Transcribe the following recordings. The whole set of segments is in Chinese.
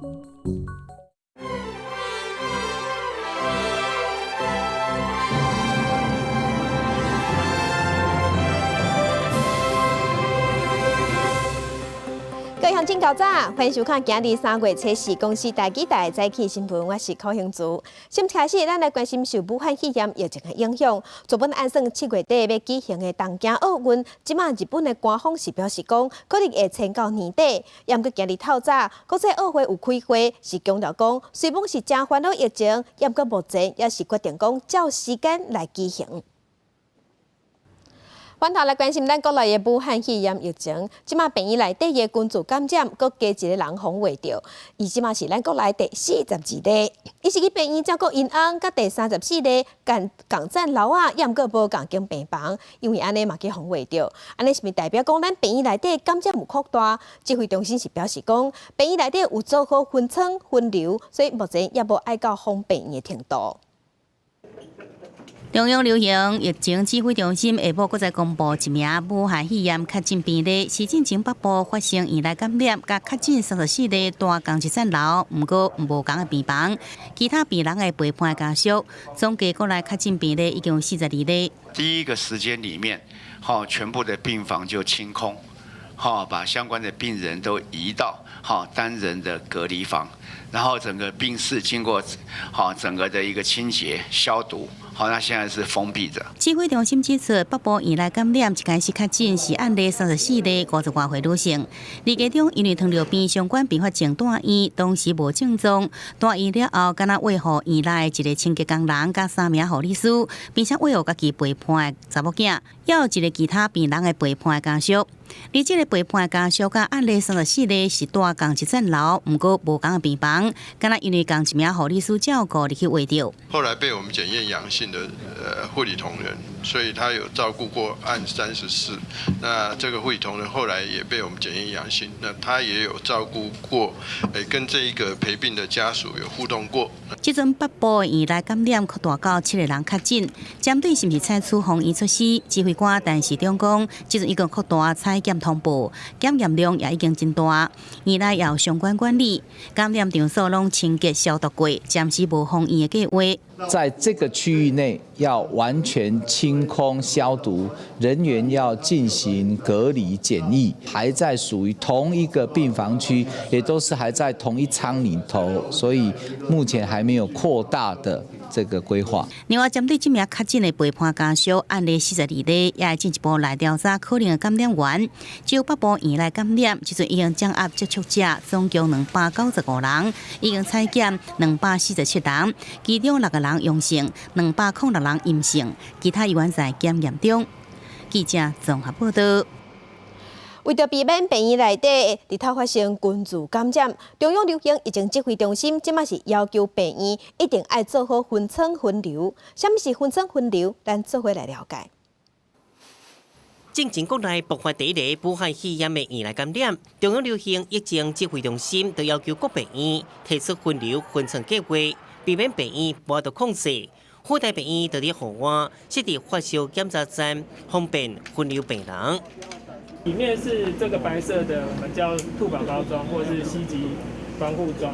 各位乡亲早早，欢迎收看今日3月初4公司台记台早起新闻，我是柯兴珠。先开始，咱来关心受武汉肺炎疫情的影响。昨本按算7月底要举行的东京奥运，即马日本的官方是表示讲，可能会撑到年底。也毋过今日透早，国际奥会有开会，是强调讲，虽然是真烦恼疫情，也毋过目前也是决定讲照时间来举行。转头来关心咱国内的武汉肺炎疫情，即马病院内底的群组感染，搁加一个人防卫着。伊即马是咱国内第42例，伊是去病院照顾因翁，甲第34例共占楼啊，也毋过无共间病房，因为安尼嘛去防卫着。安尼是毋是代表讲咱病院内底感染有扩大？指挥中心是表示讲，病院内底有做好分层分流，所以目前也无爱到封病院的程度。中央流行疫情指挥中心下晡搁再公布一名武汉肺炎确诊病例，是进前北部发生院内感染，甲确诊34例大共一层楼，毋过无共的病房，其他病人的陪伴家属，总计国内确诊病例已经有42例。第一个时间里面，全部的病房就清空，把相关的病人都移到单人的隔离房，然后整个病室经过整个的一个清洁消毒。那现在是封闭的。指挥中心指出，北部院内感染一开始确诊是案例34例，50多岁女性。二家中因为糖尿病相关并发症住院，当时无症状。住院了后，敢若喂护院内一个清洁工人甲3名护理师，并且喂护家己陪伴的查某囝，也有一个其他病人的陪伴的家属。而这个陪伴的家属甲案例34例是住共一层楼，毋过无共的病房，敢若因为共一名护理师照顾入去喂着。后来被我们检验阳性的护理同仁，所以他有照顾过案34。那这个护理同仁后来也被我们检验阳性，那他也有照顾过，跟这一个陪病的家属有互动过。即阵北部的院内感染扩大到7个人确诊，针对是毋是采取防疫措施，指挥官陈时中讲，即阵已经扩大采检通报，检验量也已经真大，院内也有相关管理，感染场所拢清洁消毒过，暂时无封院的计划。在这个区域内要完全清空消毒，人员要进行隔离检疫，还在属于同一个病房区，也都是还在同一舱里头，所以目前还没有扩大的这个规划。另外，针对这名确诊的陪伴家属，案例42例，也会进一步来调查可能的感染源。就北部院内感染，即阵已经掌握接触者总共295人，已经采检247人，其中6个人阳性，206人阴性，其他依然在检验中。记者综合报道。为着避免病院内底日头发生群聚感染，中央流行疫情指挥中心即马是要求病院一定要做好分层分流。什么是分层分流？咱做伙来了解。正前国内爆发第一例武汉肺炎的院内感染，中央流行疫情指挥中心都要求各病院提出分流分层计划，避免病院无法控制。附带病院就伫户外设置发烧检查站，方便分流病人。里面是这个白色的，我们叫兔宝宝装或是西级防护装。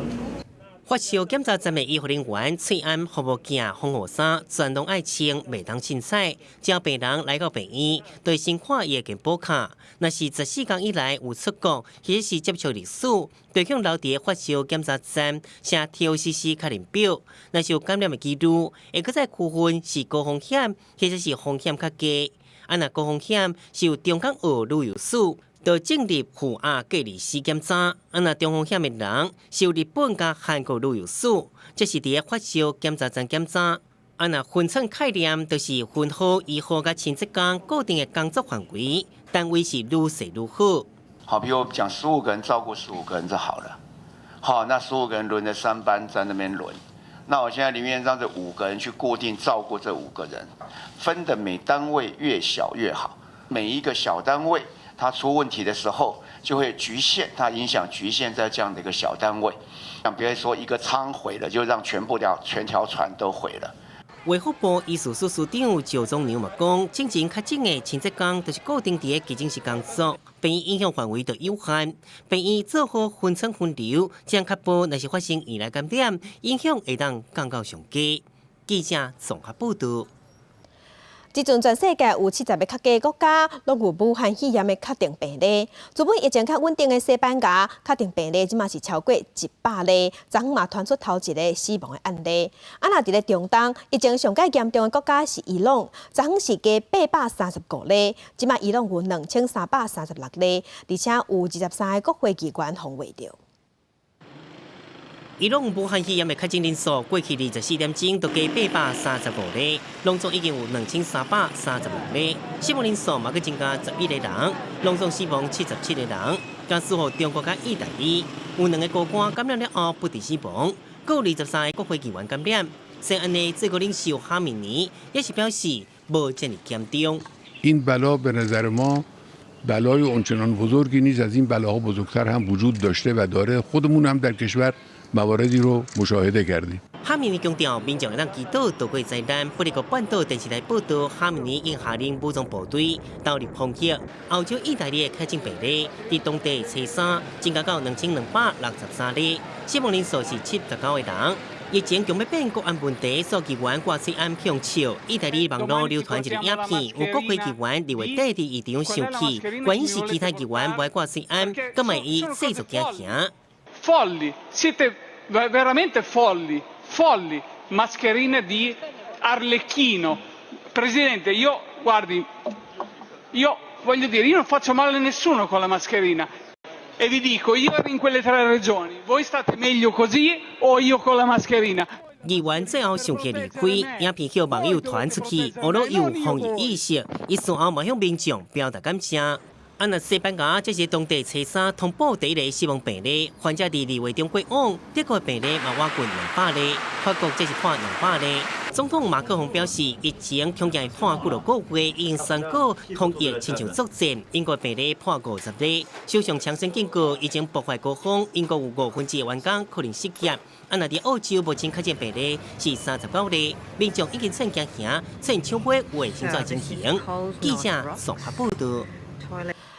发烧检查站的医护人员翠安服务镜、防护衫全拢爱穿，袂当凊彩。只要病人来到病院，对先看伊健保卡。若是14天以来有出国，或者是接触历史，就向留伫发烧检查站写 TOCC 确认表。若是有感染的记录，会搁再区分是高风险，或者是风险较低。若高风险是有中港澳旅游史。就正入赴亚隔离时检查，若中风险的人是有日本甲韩国旅游史，这是伫发烧检查站检查。若分层概念，就是分好医护甲清洁工固定的工作范围，单位是愈细愈好。好，比如讲15个人照顾15个人就好了。好，那15个人轮着3班在那边轮。那我现在里面让这5个人去固定照顾这5个人，分的每单位越小越好。每一个小单位它出问题的时候，就会局限，它影响局限在这样的一个小单位。像比如说一个舱毁了，就让全条船都毁了。卫福部医事司司长赵宗牛嘛讲，进前较紧的清洁工就是固定伫急诊室工作，病院影响范围就有限。病院做好分层分流，将确保若是发生医来感染，影响会当降到上低。记者综合报道。即阵全世界有70个较加国家拢有武汉肺炎的确定病例。原本疫情较稳定的西班牙，确定病例即嘛是超过100例，昨嘛传出头一个死亡的案例。若伫咧中东，疫情上介严重的国家是伊朗，昨是加835例，即嘛伊朗有2336例，而且有23个国会议员防卫着。伊朗武汉肺炎的确诊人数过去24点钟都加835例，拢总已经有2336例，死亡人数嘛佮增加11个人，拢总死亡77个人。加4号中国甲意大利有2个高官感染了后不治死亡，佮有23个国会议员感染。西安的最高领袖哈米尼也是表示无这么严重。این بلا به نظر ما بلای اونچنان بزرگی نیست، از این بلاها بزرگتر هم وجود داشته و داره. خودمون هم در کشور مواردی رو مشاهده کردیم. 哈米尼强调，民众会当祈祷渡过灾难。不过半岛电视台报道，哈米尼已下令武装部队投入攻击。欧洲意大利的确诊病例伫当地初三增加到2263例，死亡人数是79个人。疫情强要变国安问题，所议员挂西安向笑。意大利网络流传一个影片，有国会议员立为底伫现场生气，原因是其他议员不爱挂西安，咁咪伊世俗惊行。Folli, siete veramente folli, folli, mascherine di Arlecchino. Presidente, io voglio dire, io non faccio male a nessuno con la mascherina. E vi dico, io ero in quelle 3 regioni, voi state meglio così o io con la mascherina? 议员最后上去离开，影片向网友传出去，网络有防疫意识，伊随后嘛向民众表达感谢。那西班牙这是当地初三通报第一例死亡病例，患者伫2月中过往，德国病例嘛挖过200例，法国这是破200例。总统马克龙表示，疫情恐惊会破几个月，已经宣告抗疫亲像作战。英国病例破50例，首相强生警告，疫情爆发高峰，英国有1/5的员工可能失业。若伫澳洲目前确诊病例是39例，民众已经趁惊行，趁抢买卫生纸进行。记者综合报道。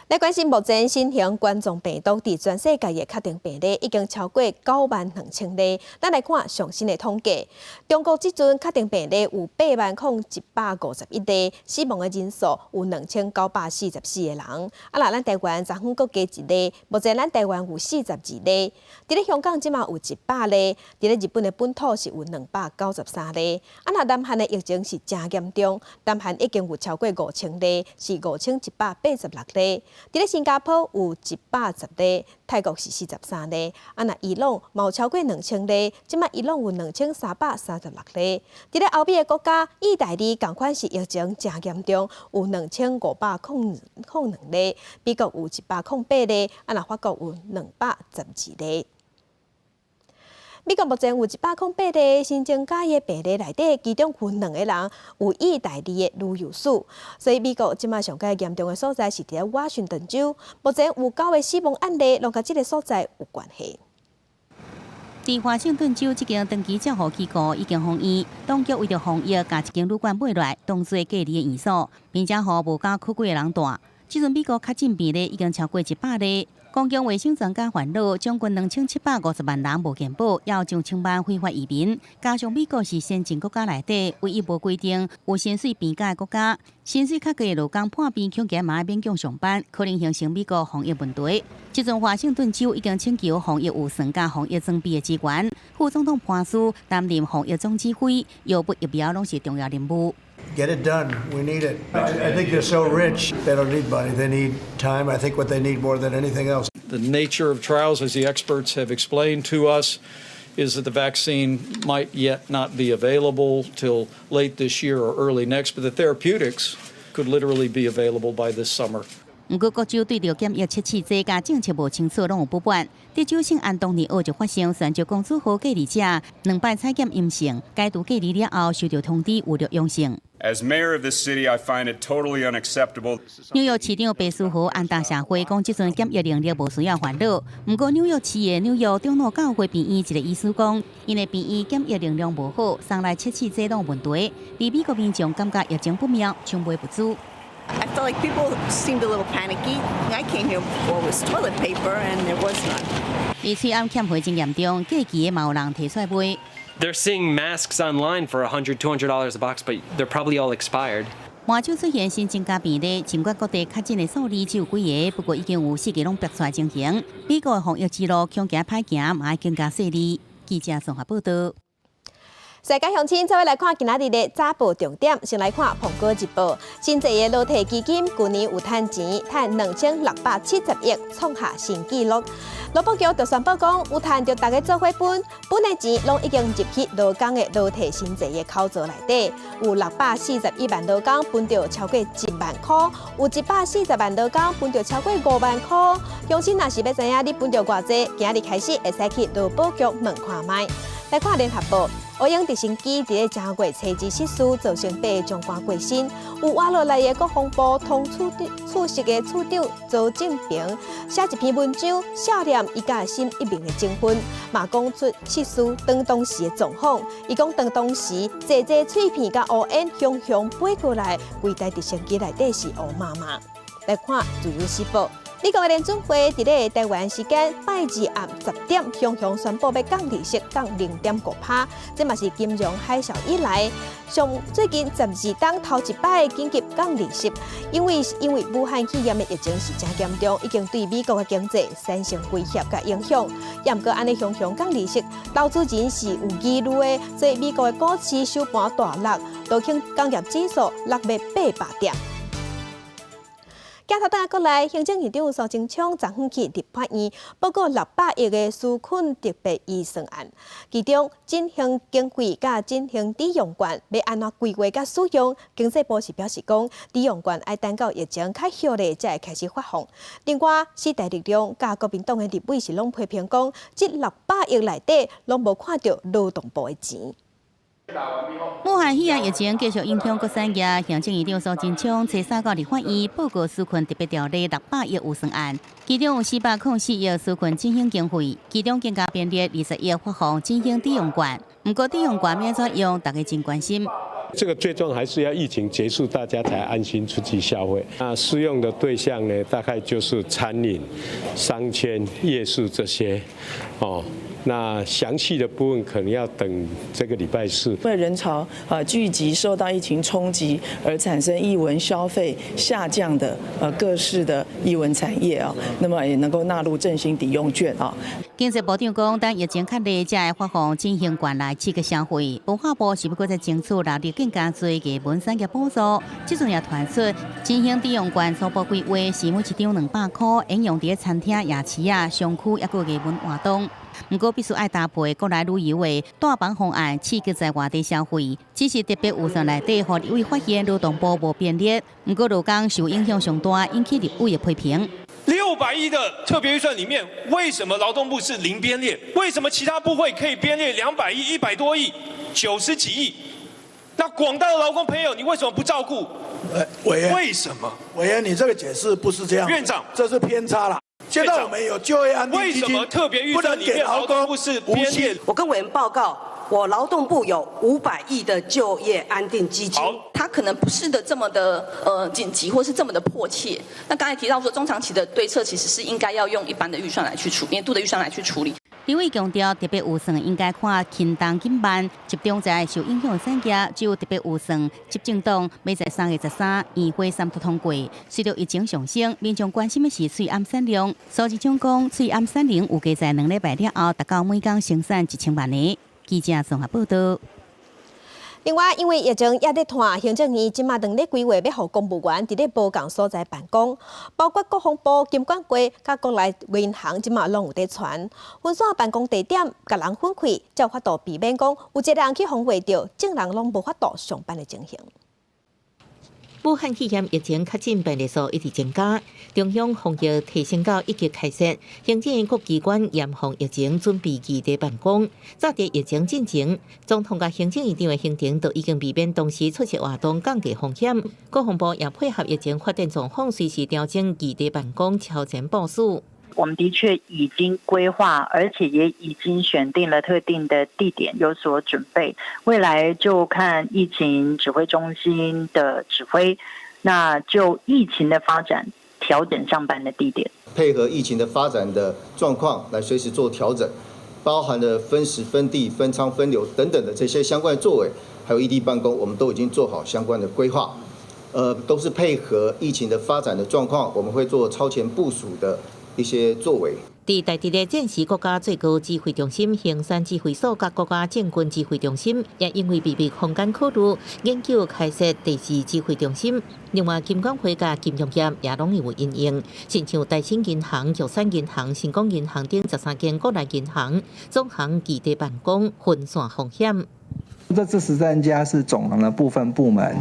来关心目前新型冠状病毒伫全世界的确定病例已经超过92000例。咱来看上新的统计，中国即阵确定病例有80151例，死亡的人数有2944个人。咱台湾昨昏各加1例，目前咱台湾有42例。伫咧香港即马有100例，伫咧日本的本土是有293例。南韩的疫情是真严重，南韩已经有超过5000例，是5186例。伫咧新加坡有110例，泰国是43例，伊朗嘛有超过2000例，即马伊朗有2336例。伫咧欧美的国家，意大利同款是疫情真严重，有2502例，美国有108例，法国有212例。美国目前有108例新增加的病例内底，其中有2个人有意大利的旅游史，所以美国即马上介严重的所在是伫咧华盛顿州。目前有9个死亡案例，拢甲即个所在有关系。伫华盛顿州，这间长期照护机构已经封院，当局为着防疫，甲一间旅馆买来当做隔离的院所，并且互无敢去过的人住。即阵美国确诊病例已经超过100例。公共卫生专家烦恼，将近2750万人无健保，要上千万非法移民。加上美国是先进国家内底唯一无规定有薪水边界的国家，薪水较低的劳工破病恐惊嘛要勉强上班，可能形成美国防疫问题。即阵华盛顿州已经请求防疫有增加防疫装备的资源，副总统潘斯担任防疫总指挥，药物疫苗拢是重要任务。Get it done. We need it. I think they're so rich, they don't need money. They need time. I think what they need more than anything else. The nature of trials, as the experts have explained to us, is that the vaccine might yet not be available till late this year or early next, but the therapeutics could literally be available by this summer. 不过各州对着检疫测试剂加政策无清楚，拢有不满。在州省安当年2就发生选举公司和隔离者2摆采检阴性，解除隔离了后收到通知有着阳性。 As mayor of this city, I find it totally unacceptable. 纽约市长白思豪安大社会讲，这阵检疫令力无需要烦恼。不过纽约市的纽约长老教会病院一个医师讲，因为病院检疫能力无好，送来测试剂拢有问题，而美国民众感觉疫情不妙，抢买不足。 I felt like people seemed a little panicky. I came here for was toilet paper, and there was none. 而喙暗欠费真严重，过期的嘛有人摕出来卖。 They're seeing masks online for $100, $200 a box, but they're probably all expired. 满洲出现新增加病例，尽管各地确诊的数字只有几个，不过已经有4个拢逼出来情形。美国的防疫之路恐惊歹行，嘛要更加细腻。记者综合报道。 世界乡亲，再来看今仔日的早报重点，先来看《苹果日报》。新济的裸体基金去年有赚钱，赚2670亿，创下新纪录。劳保局就宣布讲，有赚着大家做伙分的钱，拢已经入去劳工的裸体新济的口座内底。有641万劳工分着超过1万块，有140万劳工分着超过5万块。乡亲若是要知影你分着偌济，今日开始会使去劳保局问看卖。来看《联合报》。 乌英直升机伫咧正月初2失事，造成8个将官过身。有活落来的国防部通处室的处长周正平写一篇文章，笑念伊甲新一名的征婚，嘛讲出失事当时的状况。伊讲当时济脆片甲乌烟熊熊飞过来，规台直升机内底是乌麻麻。来看《自由时报》。 美国的联准会伫咧台湾时间拜二暗10点，雄宣布要降利息，降0.5%，这嘛是金融海啸以来最近12档头一摆紧急降利息，因为武汉肺炎的疫情是真严重，已经对美国的经济产生威胁甲影响。也毋过安尼雄降利息，投资人是有疑虑的，所以美国的股市收盘大落，道琼工业指数落到800点。 镜头等下过来，行政院长苏贞昌昨昏去立法院报告600亿的纾困特别预算案，其中振兴经费甲振兴抵用券要安怎规划甲使用？经济部是表示讲，抵用券要等到疫情较歇咧，才会开始发放。另外，4大力量甲国民党的立委是拢批评讲，这600亿内底拢无看到劳动部的钱。 武汉肺炎疫情继续影响各产业，行政院长苏贞昌初3到立法院报告纾困特别条例600亿预算案，其中有404亿纾困振兴经费，其中更加编列20亿发放振兴抵用券。不过抵用券要怎用，大家真关心。 这个最终还是要疫情结束，大家才安心出去消费。那适用的对象呢，大概就是餐饮、商圈、夜市这些，哦。 那详细的部分可能要等这个礼拜4。因为人潮聚集，受到疫情冲击而产生艺文消费下降的各式的艺文产业啊，那么也能够纳入振兴抵用券啊。经济部长讲，当疫情较厉，才会发放振兴券来刺激消费。文化部是不过在争取纳入更加多艺文产业补助，即阵也传出振兴抵用券初步规划是每一张200块，应用伫餐厅、夜市啊、商区抑个艺文活动。 不过必须爱搭配国内旅游的大房方案，刺激在外地消费。只是特别预算内底，互立委发现劳动部无编列，不过劳工受影响上大，引起立委的批评。600亿的特别预算里面，为什么劳动部是零编列？为什么其他部会可以编列200亿、100多亿、90几亿？那广大的劳工朋友，你为什么不照顾？委员，为什么？委员，你这个解释不是这样。院长，这是偏差了。 现在我们有就业安定基金，为什么特别预算里面劳动部是编列？我跟委员报告，我劳动部有500亿的就业安定基金，它可能不是的这么的紧急，或是这么的迫切。那刚才提到说，中长期的对策其实是应该要用一般的预算来去处理，年度的预算来去处理。 立委强调，特别预算应该看轻重紧慢，集中在受影响产业。只有特别预算执政党要在3月13议会3读通过。随着疫情上升，民众关心的是翠暗产量。苏贞昌讲，翠暗产能预计在2礼拜了后，达到每天生产1000万个。记者综合报道。 另外，因为疫情也在拖，行政院即马2日规划要予公务员伫咧无共所在办公，包括国防部、金管局、甲国内银行即马拢有在传，分散办公地点，甲人分开，才有法度避免讲有一个人去防卫着，众人拢无法度上班的情形。武汉肺炎疫情确诊病例数一直增加，中央防疫提升到1级开设，行政各机关严防疫情，准备异地办公。早在疫情进前，总统甲行政院长的行程都已经避免当时出席活动，降低风险。国防部也配合疫情发展状况，随时调整异地办公超前部署。我们的确已经规划，而且也已经选定了特定的地点，有所准备。未来就看疫情指挥中心的指挥，那就疫情的发展调整上班的地点，配合疫情的发展的状况来随时做调整，包含了分时、分地、分仓、分流等等的这些相关的作为，还有异地办公，我们都已经做好相关的规划。都是配合疫情的发展的状况，我们会做超前部署的一些作为。伫台地的战时国家最高指挥中心、行山指挥所甲国家政军指挥中心，也因为避避空间考虑，研究开设第4指挥中心。另外，金管会甲金融业也拢有因应，亲像台新银行、玉山银行、新光银行等13间国内银行，总行异地办公，分散风险。这13家是总行的部分部门，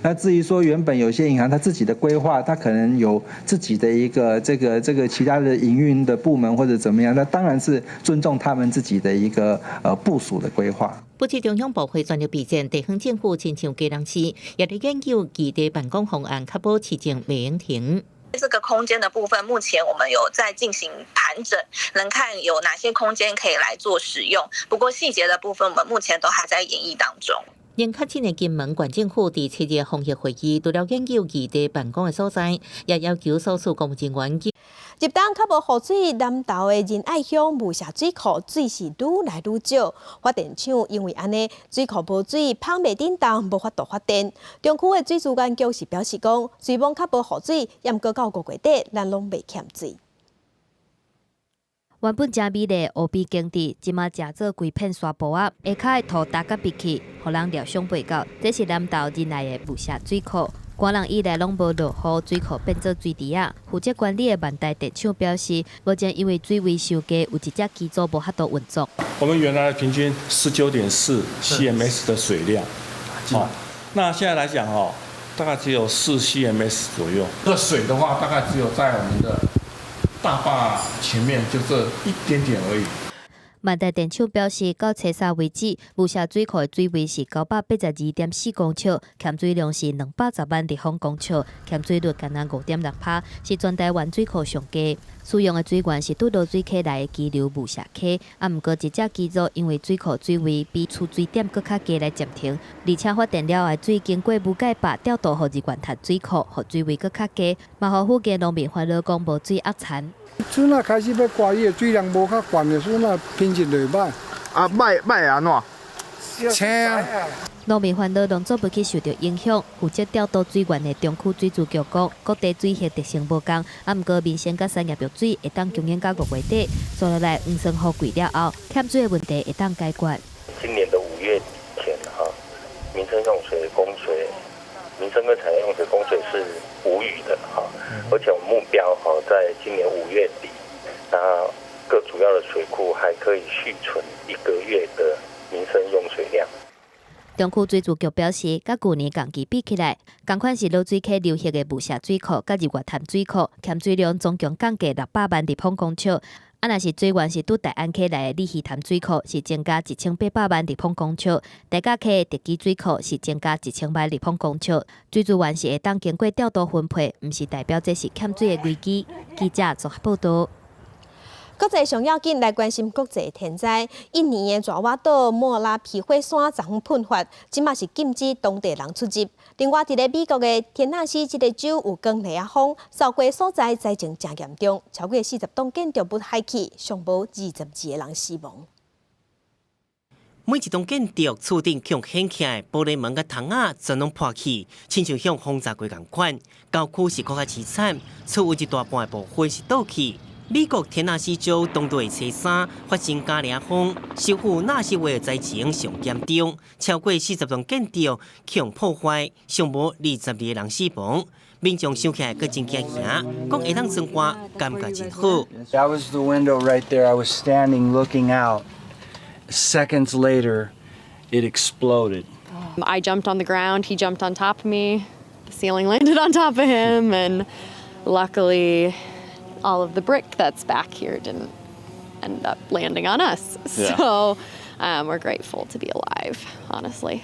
那至于说原本有些银行它自己的规划，它可能有自己的一个这个其他的营运的部门或者怎么样，那当然是尊重他们自己的一个部署的规划。不止中央部会全力备战，地方政府亲像基隆市也在研究异地办公方案，确保市政袂用停。这个空间的部分，目前我们有在进行盘整，能看有哪些空间可以来做使用。不过细节的部分，我们目前都还在研议当中。因确诊的金门县政府第7日防疫会议，除了研究异地办公的所在，也要求所属公务人员入冬较无雨水，南投的仁爱乡雾社水库水是愈来愈少。发电厂因为安尼，水库无水，芳袂振动，无法度发电。中区的水资源局是表示讲，虽望较无雨水，也毋过到5月底，咱拢袂欠水。原本真美丽乌比景致，即马食做规片沙坡啊，下骹的土搭甲闭起，互人料想袂到。这是南投仁爱的雾社水库。官人以来拢无落雨，水库变做水池啊。负责管理的万代电厂表示，目前因为水位收低，有一只机组无法度运作。我们原来平均19.4 CMS 的水量，那现在来讲大概只有4 CMS 左右。这水的话，大概只有在我们的大坝前面就这一点点而已。万代电厂表示，到初3为止，雾社水库的水位是982.4公尺，欠水量是210万立方公尺，欠水率仅5.6%，是全台湾水库上低。使用的水源是拄到水溪内的支流雾社溪，毋过一只机组因为水库水位比储水点搁较低来暂停，而且发电了的水经过雾解坝调度互日源潭水库，互水位搁较低，嘛互附近农民烦恼讲无水压残。阵啊开始要刮雨，水量无较悬的，阵啊品质就歹。歹安怎？青啊！农民烦恼农作物去受到影响，负责调度水源的中区水资局讲，各地水系特性无同，毋过民生甲产业用水会当供应到5月底，做落来黄霜雨季了后，欠水的问题会当解决。今年的5月前民生用水供水，民生跟产业用水供水是无虞的而且我们目标在今年5月底，那各主要的水库还可以续存1个月的民生用水量。中区水资局表示，甲去年同期比起来，同款是落水溪流域的雾社水库甲日月潭水库欠水量总共降低600万立方公尺。若是水源是拄大安溪内的李溪潭水库，是增加1800万立方公尺；大甲溪的特基水库是增加1000万立方公尺。水资源是会当经过调度分配，毋是代表这是欠水的危机。记者综合报道。国际上要紧来关心国际天灾。印尼的爪哇岛莫拉皮火山昨昏喷发，即马是禁止当地人出入。另外，伫咧美国的田纳西这个州有光雷啊风，受过所在灾情真严重，超过40栋建筑物海起，上无22个人死亡。每一栋建筑厝顶强掀起来，玻璃门甲窗仔全拢破去，亲像向轰炸过共款。郊区是更加凄惨，厝有一大半部分是倒去。美国田纳西州东部的车山发生加雷风，受苦纳西维的灾情上严重，超过40栋建筑强破坏，上无22个人死亡。民众想起来佫真惊吓，讲会当生活感觉真好。That was the window right there. I was standing looking out. Seconds later, it exploded. I jumped on the ground. He jumped on top of me. ceiling landed on top of him, and luckily, all of the brick that's back here didn't end up landing on us. Yeah. So we're grateful to be alive, honestly.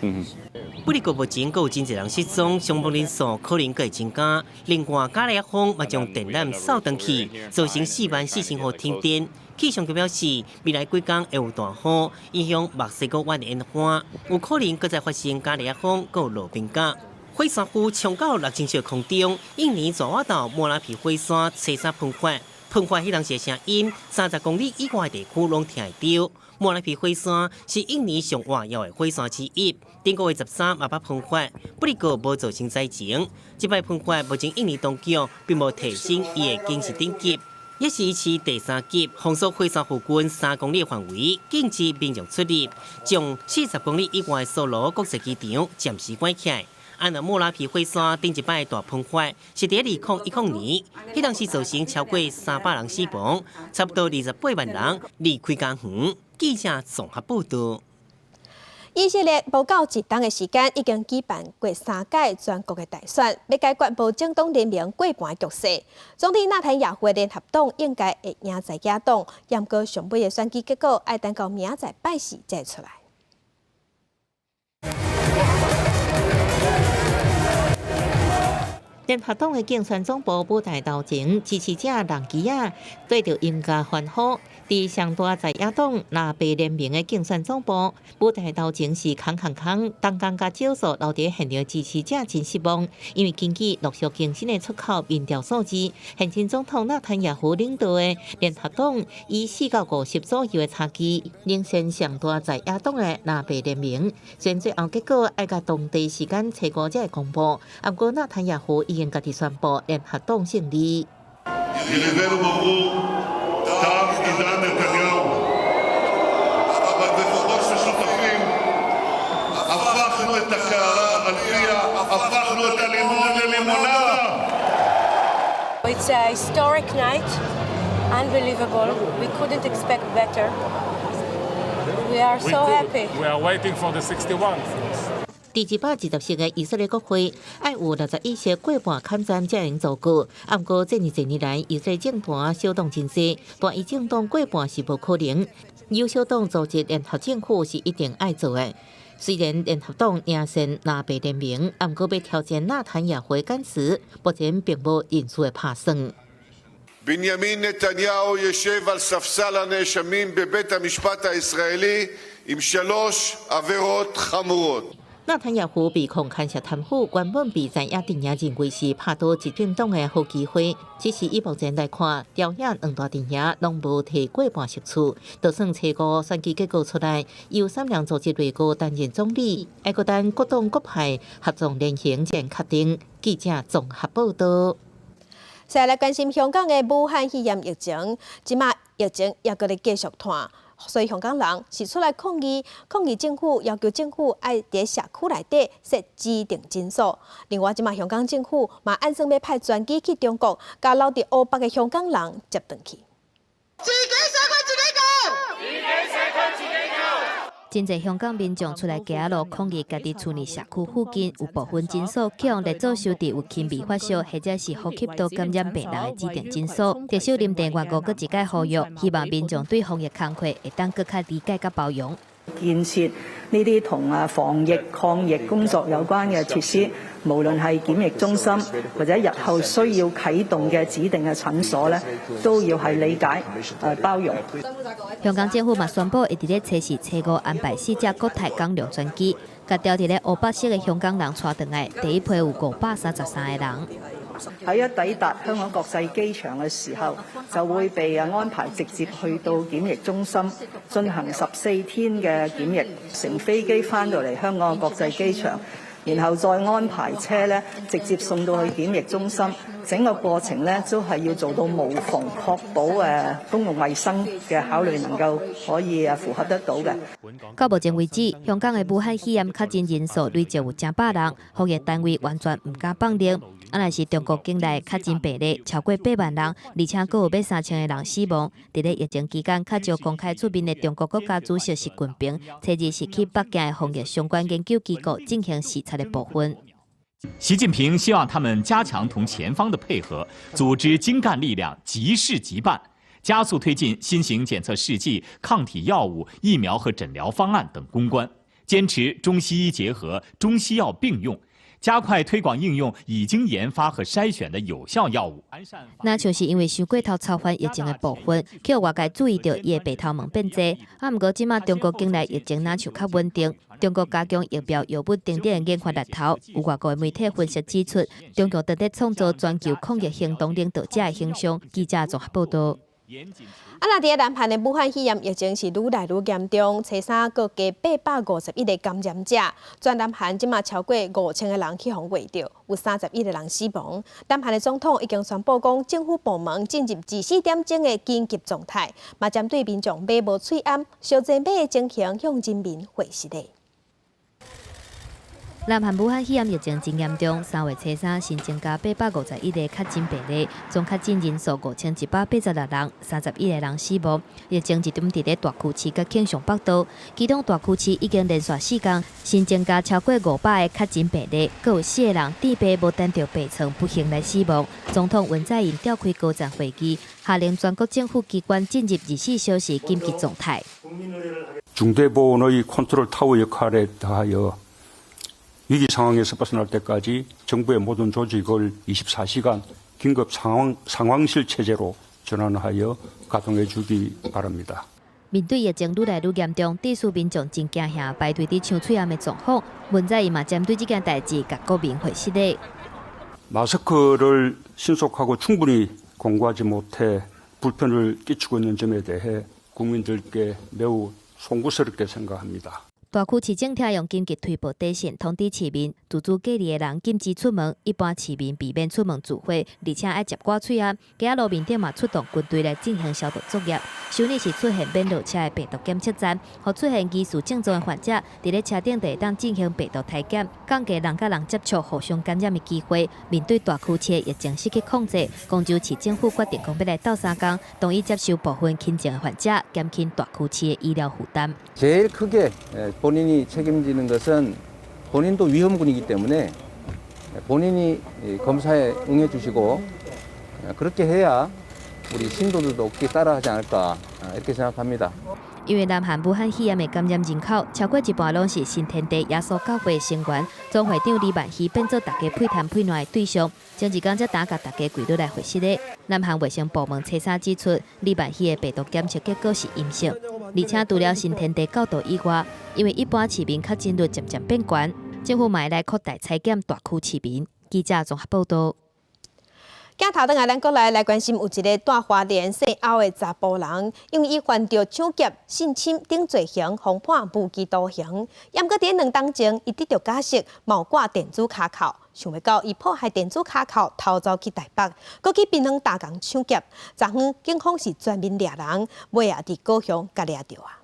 不过目前还有真侪人失踪，伤亡人数可能会增加。另外，加利亚风也将电缆扫断去，造成44000户停电。气象局表示，未来几天会有大雨，影响墨西哥湾的烟花，有可能再发生加利亚风和路边架。火山灰冲到6000尺空中，印尼爪哇岛莫拉皮火山吹沙喷发，喷发迄当时声音，30公里以外地区拢听会到。莫拉皮火山是印尼上活跃的火山之一，顶个月13也捌喷发，不过无造成灾情。这摆喷发目前印尼当局并无提升伊的警示等级。也是其第3级，封锁火山附近3公里范围，禁止民众出入，将40公里以外的索罗国际机场暂时关起来。按照莫拉皮火山顶一摆大喷发是在2010年，迄当时造成超过300人死亡，差不多28万人离开家园。记者综合报道。以色列不到1冬的时间，已经举办过3届全国的大选，要解决无政党联名过半的局势。总统纳坦雅胡联合党应该会赢在野党，不过上尾的选举结果要等到明仔拜四才出来。联合党的竞选总部舞台头前，支持者人机啊对着音乐欢呼。伫上大在野党拿白联名的竞选总部舞台头前是空，当刚甲少数留伫现场支持者真失望，因为根据陆续更新的出口民调数字，现任总统纳坦雅胡领导的联合党以4到50左右的差距领先上大在野党的拿白联名。虽然最后结果要甲当地时间初5才会公布，不过纳坦雅胡已经家己宣布联合党胜利。תם עידן נתניהו, אבל בכוחות משותפים הפכנו את הקערה על פיה, הפכנו את הלימון ללימונדה. It's a historic night, unbelievable. We couldn't expect better. We are so happy. We are waiting for the 61. 第110席的以色列国会，要有61席过半抗战才能走过。不过，这2年来，以色列政坛小党真多，但以政党过半是无可能。有小党组织联合政府是一定爱做的。虽然联合党赢先拿白联名，不过要挑战纳坦雅胡坚持，目前并无因素的打算。בנימין נתניהו ישב על ספסל הנאשמים בבית המשפט הישראלי עם 3 עבירות חמורות. 纳坦雅胡被控牵涉贪腐，原本被在野阵营认为是拍倒执政党的好机会，只是以目前来看，朝野2大阵营拢无摕过半席次。就算初5选举结果出来，由3人组织内阁担任总理，还阁等各党各派合纵连行才确定。记者综合报道。再来关心香港的武汉肺炎疫情，即马疫情也搁咧继续传。所以香港人是出来抗议政府，要求政府要伫社区内底设指定诊所。另外，即马香港政府嘛按算要派专机去中国，甲留伫欧北的香港人接转去。自己社區自己救，自己社區自己救。真侪香港民众出来行路抗议，家己厝内社区附近有部分诊所启用来做收治有轻微发烧或者是呼吸道感染病人的指定诊所。特首林郑月娥搁一再呼吁，希望民众对防疫工作会当更加理解甲包容。建設呢啲同防疫抗疫工作有關嘅設施，無論係檢疫中心或者日後需要啟動嘅指定嘅診所咧，都要係理解包容。香港政府嘛宣布，會伫咧初4、初5安排4隻國泰港龍專機，甲調伫咧歐北省嘅香港人帶回來，第一批有533個人。喺一抵達香港國際機場嘅時候，就會被安排直接去到檢疫中心進行14天嘅檢疫，乘飛機翻到嚟香港國際機場，然後再安排車咧直接送到去檢疫中心。整個過程咧都係要做到無縫，確保公共衛生嘅考慮能夠可以符合得到嘅。到目前為止，香港嘅武漢肺炎確診人數累積有100人，防疫單位完全唔敢放零。若是中國境內確診病例超過8萬人，而且還有要3000個人死亡。在咧疫情期間，較少公開出面的中國國家主席習近平，初日是去北京的防疫相關研究機構進行視察的部分。习近平希望他们加强同前方的配合，组织精干力量，即事即办，加速推进新型检测试剂、抗体药物、疫苗和诊疗方案等攻关，坚持中西医结合、中西药并用。加快推广应用已经研发和筛选的有效药物。那像是因为受过头操反疫情的部分，叫外界注意到伊的白头毛变多。不过即马中国境内疫情哪像较稳定，中国加强疫苗药物等等的研发力头。有外国媒体分析指出，中国正在创造全球抗疫行动领导者的形象。记者综合报道。那伫南韩的武汉肺炎疫情是愈来愈严重，初三各加851个感染者，全南韩即马超过5000个人去互围着，有31个人死亡。南韩的总统已经宣布讲，政府部门进入24点钟的紧急状态，嘛针对民众买无喙安、烧济买的情形向人民回实例。南韩武汉肺炎疫情真严重，3月初三新增加851个确诊病例，总确诊人数5186人，31个人死亡。疫情集中伫咧大区市甲庆尚北道，其中大区市已经连续4天新增加超过500个确诊病例，各有4个人治病无等到病床不幸来死亡。总统文在寅召开高层会议，下令全国政府机关进入24小时紧急状态。 중대보건의 컨트롤 타워 역할에 다하여 위기 상황에서 벗어날 때까지 정부의 모든 조직을 24시간 긴급 상황실 체제로 전환하여 가동해 주기 바랍니다. 面对疫情愈来愈严重，地区民众真惊吓排队伫抢喙安的状况，文在寅嘛针对这件代志，甲国民回示例。 마스크를 신속하고 충분히 공구하지 못해 불편을 끼치고 있는 점에 대해 국민들께 매우 송구스럽게 생각합니다. 大区市政厅用紧急推报短信通知市民，自主隔离的人禁止出门，一般市民避免出门聚会，而且要接挂喙安。今仔路面顶嘛出动军队来进行消毒作业。首日是出现免路车的病毒检测站，和出现疑似症状的患者，伫咧车顶地当进行病毒体检，降低人甲人接触互相感染的机会。面对大区市的疫情失去控制，广州市政府决定讲要来斗3天，同意接受部分轻症的患者，减轻大区市的医疗负担。 제일 크게 본인이 책임지는 것은 본인도 위험군이기 때문에 본인이 검사에 응해주시고 그렇게 해야 우리 신도들도 없게 따라하지 않을까 이렇게 생각합니다. 因为南韩武汉肺炎的感染人口超过一半拢是新天地耶稣教会成员，总会长李万熙变做大家配谈配暖的对象，前一天才打甲大家规律来回实例。南韩卫生部门初三指出，李万熙的病毒检测结果是阴性，而且除了新天地教导以外，因为一般市民确诊率渐渐变高，政府嘛来扩大采检大区市民。记者综合报道。 镜头转来，咱国来关心有一个住花莲姓欧的查甫人，因为伊犯着抢劫、性侵等罪行，被判无期徒刑。不过伫2天前，伊得到假释，冒挂电子卡扣。想袂到伊破坏电子卡扣，逃走去台北，搁去槟榔大港抢劫。昨昏警方是专门掠人，尾啊伫高雄甲掠着啊。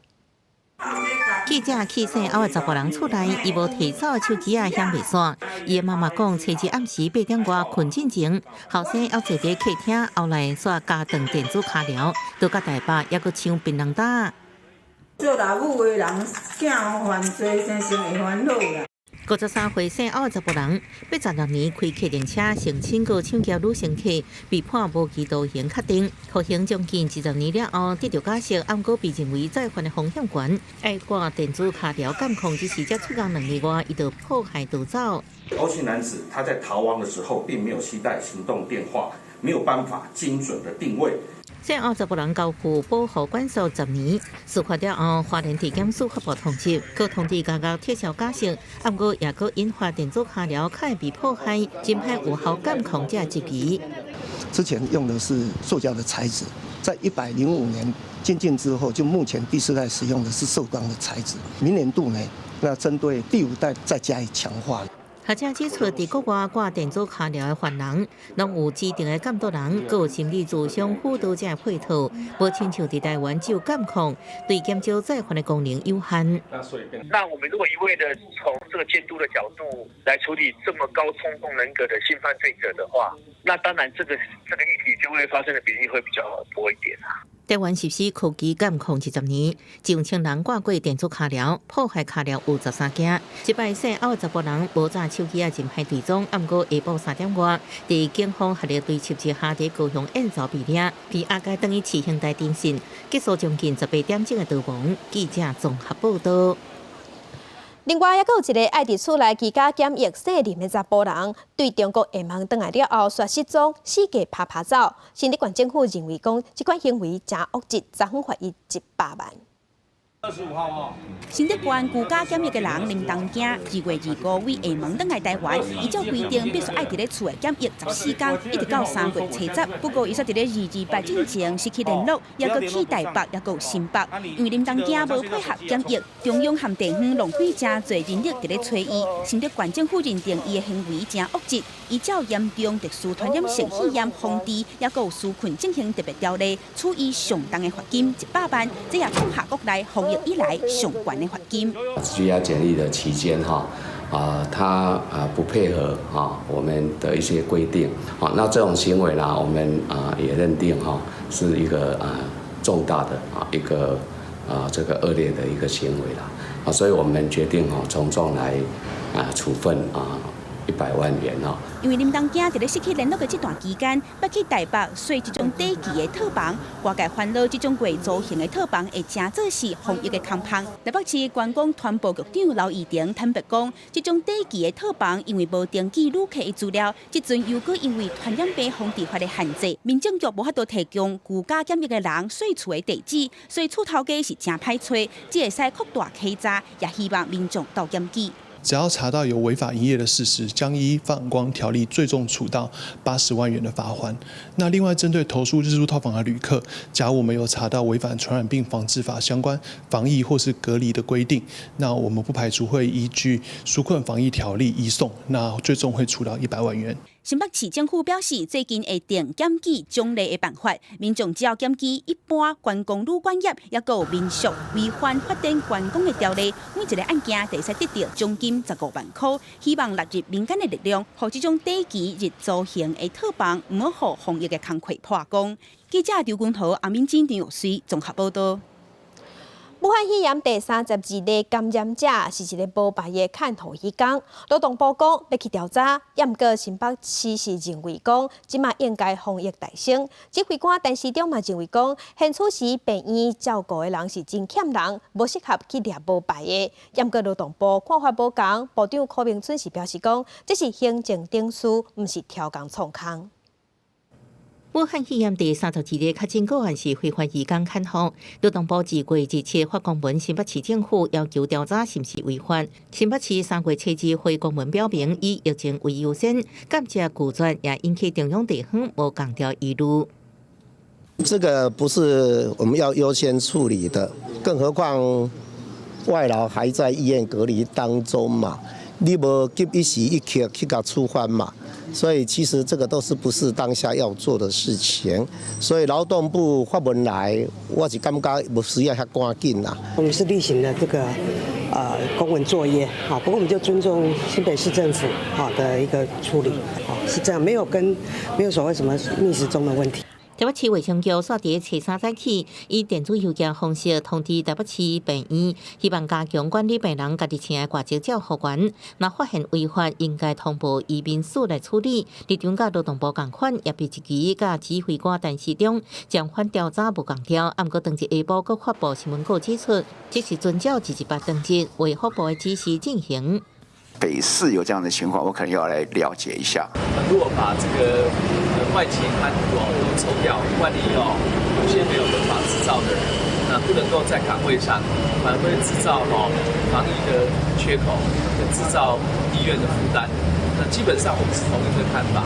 记者去姓欧的查甫人厝内，伊无提走手机啊，响袂线。伊的妈妈讲，初日暗时8点外困进前，后生要坐伫客厅，后来煞加长电子卡条，到甲台北还阁抢槟榔搭。做老母的人，囝犯罪，生生会烦恼啦。 53岁姓欧的查甫人，要16年开客运车性侵过抢劫女乘客，被判无期徒刑确定，服刑将近10年了后得到假释，不过被认为再犯的风险悬，爱挂电子卡条监控之时，才出监2个月，伊就破坏逃走。欧姓男子他在逃亡的时候，并没有携带行动电话，没有办法精准的定位。 姓欧查甫人交付保护管束10年，事发了后，花莲地检署发布通知，可通知加撤销假释，不过也可引发电子卡条可能被破坏，侦判有效监控这质疑。之前用的是塑胶的材质，在105年禁禁之后，就目前第4代使用的是寿钢的材质。明年度呢，那针对第5代再加以强化。 学者指出，伫国外挂电子卡条的犯人，拢有指定的监督人，佮有心理咨商辅导者的配套，无亲像伫台湾只有监控，对减少再犯的功能有限。那我们如果一味的从这个监督的角度来处理这么高冲动人格的性犯罪者的话，那当然这个议题就会发生的比例会比较多一点啊。台湾实施科技监控20年，上千人挂过电子卡条，破坏卡条有13件。一摆说58人无揸手机进派对中，暗过下晡3点外，伫警方合力对17下伫高雄演走比掠，比阿该等于市乡台电信，结束将近18点钟的逃亡。记者综合报道。另外，还有一个爱伫厝内居家检疫4年的查甫人，对中国下网倒来了后却失踪，四界爬走。新竹县政府认为讲，这款行为真恶质，查封罚伊100万。25号哦。新竹县居家检疫的人林东京，2月25为下网倒来台湾，依照规定必须爱伫咧厝的检疫14天，一直到3月初10。不过，伊却伫咧28进前失去联络，也搁去台北，也搁有新北。因为林东京无配合检疫，中央和地方浪费真侪人力伫咧找伊。新竹县政府认定伊的行为真恶质，依照严重特殊传染性肺炎防治，也搁有纾困进行特别条例，处以上重的罚金100万，这也创下国内防疫以来上悬的罚金。居家检疫的期间他不配合我们的一些规定，那这种行为呢，我们也认定是一个重大的一个这个恶劣的一个行为了，所以我们决定从重来处分100万元因为林东京伫咧失去联络的这段期间，捌去台北睡这种短期的套房，外界烦恼这种月租型的套房会真做是防疫的空棚。台北市观光团部局长刘义庭坦白讲，这种短期的套房因为无登记旅客的资料，即阵又搁因为传染病防治法的限制，民政局无法度提供居家检疫的人睡厝的地址，所以厝头家是真歹找，只会使扩大稽查，也希望民众多检举。只要查到有违法营业的事实，将依反光条例最重处到80万元的罚锾。那另外，针对投诉日租套房的旅客，假如我们有查到违反传染病防治法相关防疫或是隔离的规定，那我们不排除会依据纾困防疫条例移送，那最终会处到100万元。新北市政府表示，最近会定检举奖励的办法，民众只要检举一般观光旅馆业，也有民宿违反发展观光的条例，每一个案件会使得到奖金15万块。希望纳入民间的力量，让这种短期日租型的套房唔好让防疫的工课破功。记者刘君豪、阿敏珍、张玉水综合报道。武汉肺炎第32例感染者是一个无牌的看护义工。劳动部讲要去调查，也毋过新北市是认为讲，即马应该防疫大升。指挥官陈时中嘛认为讲，现此时病院照顾的人是真欠人，无适合去掠无牌的。也毋过劳动部看法无同，部长柯明春是表示讲，这是行政定事，毋是挑工创空。武汉肺炎第32例确诊个案是非法移工看护，劳动部2月27发公文，新北市政府要求调查是毋是违法。新北市3月初2发公文表明以疫情为优先，感谢拒绝也引起中央地方无共调疑虑。这个不是我们要优先处理的，更何况外劳还在医院隔离当中嘛，你无急一时一刻去甲处分嘛。所以其实这个都是不是当下要做的事情，所以劳动部发文来，我是感觉不需要遐赶紧啦。我们是例行的这个公文作业，好，不过我们就尊重新北市政府好的一个处理，好是这样，没有所谓什么逆时钟的问题。台北市卫生局煞伫初3早起，以电子邮件方式通知台北市病院，希望加强管理病人家己请的挂证照护员。若发现违法，应该通报移民署来处理。立场甲劳动部共款，也被一期甲指挥官陈时中将反调查无共调。暗过当日下晡，佫发布新闻稿指出，这是遵照118登记为发布的指示进行。北市有这样的情况，我可能要来了解一下。如果把这个外籍看护都抽掉，万一有些没有合法执照的人，那不能够在岗位上，反而会制造防疫的缺口，制造医院的负担。那基本上我们是同一个看法。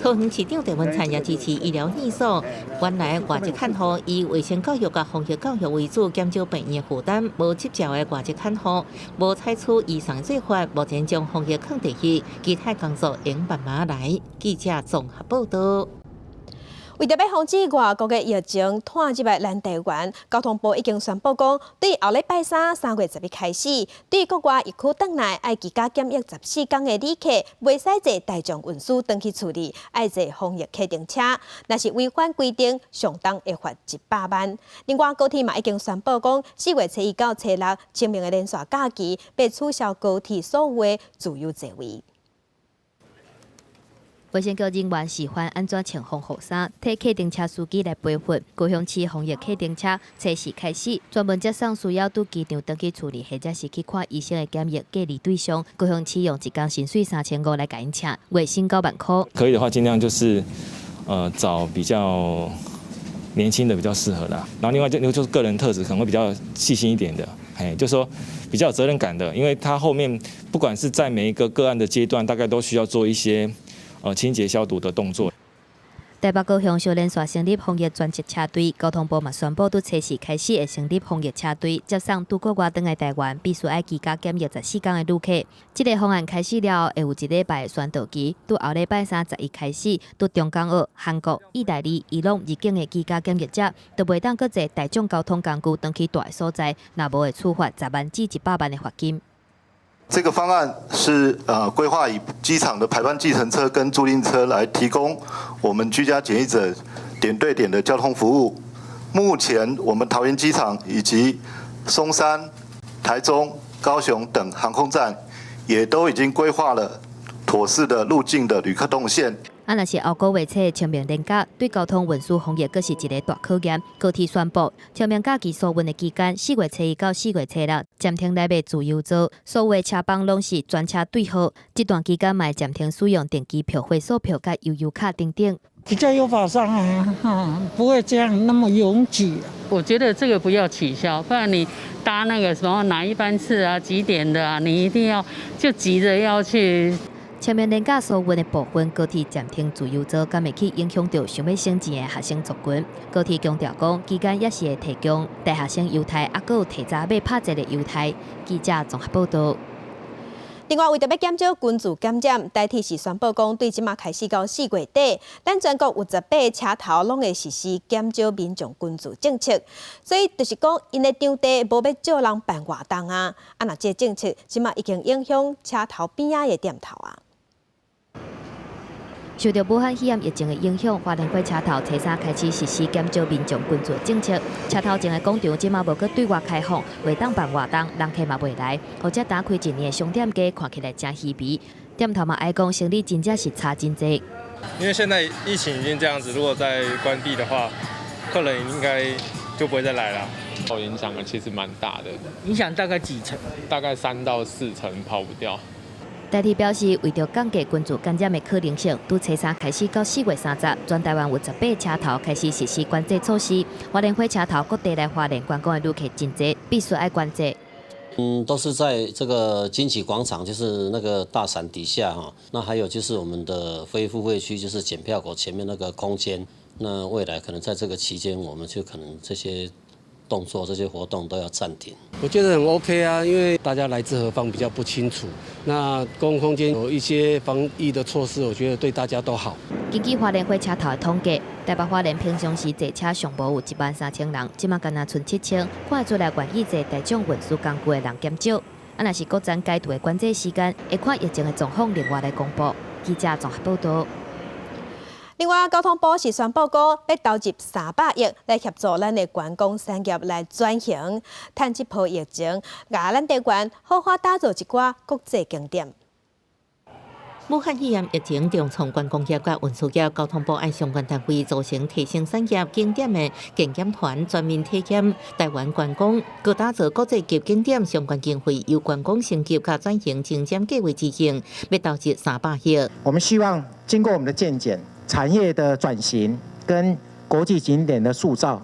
桃园市长郑文灿也支持医疗院所，原来外籍看护以卫生教育甲防疫教育为主，减少病院负担。无执照的外籍看护，无采取以上做法，目前将防疫放第一，其他工作应慢慢来。记者综合报道。为着要防止外国的疫情拖入来咱台湾，交通部已经宣布讲，对后礼拜3、3月10日开始，对国外疫区等内爱居家检疫14天的旅客，袂使坐大众运输登去处理，爱坐防疫客停车。若是违反规定，上当会罚100万。另外，高铁嘛已经宣布讲，4月初1到初6清明的连续假期，被取消高铁所有的自由座位。卫生局人员示范安怎穿防护衫，替客停车司机来培训。高雄市防疫客停车初时开始，专门接送需要到机场登记处理或者是去看医生的检疫隔离对象。高雄市用一天薪水3500来甲因请，月薪9万块。可以的话，尽量就是找比较年轻的比较适合的。然后另外就是个人特质可能会比较细心一点的，就是说比较有责任感的，因为他后面不管是在每一个个案的阶段，大概都需要做一些清洁消毒的动作。台北高雄小连续成立防疫专职车队，交通部嘛宣布，伫初时开始会成立防疫车队，接送拄国外返来台湾必须爱居家检疫14天的旅客。这个方案开始了，会有1礼拜的宣导期，拄后礼拜3、11开始，拄中港澳、韩国、意大利、伊朗入境的居家检疫者，都袂当搁坐大众交通工具登去大的所在，若无会处罚10万至100万的罚金。这个方案是规划以机场的排班计程车跟租赁车来提供我们居家检疫者点对点的交通服务。目前我们桃园机场以及松山、台中、高雄等航空站也都已经规划了妥适的入境的旅客动线。若是后个月初的清明连假，对交通运输防疫阁是一个大考验。高铁宣布，清明假期所运的期间，4月初1到4月初6，暂停来卖自由座，所有的车帮拢是专车对号。这段期间，卖暂停使用电机票、回收票、甲悠游卡等等。比较有保障不会这样那么拥挤。我觉得这个不要取消，不然你搭那个什么哪一班次啊、几点的啊，你一定要就急着要去。清明连假所运的部分高铁暂停自由座，敢会去影响到想要省钱的学生族群。高铁强调讲，期间也是会提供大学生优待，还有提早买拍折的优待。记者综合报道。另外，为着要减少君子感染，台铁是宣布讲，对即马开始到4月底，咱全国有18个车头拢会实施减少民众君子政策。所以就是讲，因的场地无要叫人办活动啊。若这政策即马已经影响车头边仔的店头啊。受到武汉肺炎疫情的影响，花莲火车头初3开始实施减少民众群聚政策。车头前的广场即马无搁对外开放，袂当办活动，人客嘛袂来。或者打开一年的商店街，看起来真稀微。店头嘛爱讲生意真正是差真济。因为现在疫情已经这样子，如果再关闭的话，客人应该就不会再来了。影响其实蛮大的。影响大概几成？大概3到4成跑不掉。台铁表示，为着降低群聚感染的可能性，从初3开始到4月30，全台湾有18车头开始实施管制措施。花莲火车头各地来花莲观光的旅客真多，必须爱管制。都是在这个金旗广场，就是那个大伞底下哈。那还有就是我们的非付费区，就是检票口前面那个空间。那未来可能在这个期间，我们就可能这些动作、这些活动都要暂停。我觉得很 OK 啊，因为大家来自何方比较不清楚。那公共空间有一些防疫的措施，我觉得对大家都好。根据花莲火车头的统计，台北花莲平常时坐车上无有13000人，即马敢若剩7000，看出来愿意坐大众运输工具的人减少。若是各站解除的管制时间，会看疫情的状况另外来公布。记者综合报道。另外，交通部是宣布讲，要投入300亿来协助咱的观光产业来转型，趁这波疫情，甲咱台湾好好打造一寡国际景点。武汉肺炎疫情重创观光业甲运输业，交通部按相关单位组成提升产业景点的检检团，全面体检台湾观光，各打造国际级景点相关经费，由观光升级甲转型精简计划执行，要投入300亿。我们希望经过我们的健检。产业的转型跟国际景点的塑造，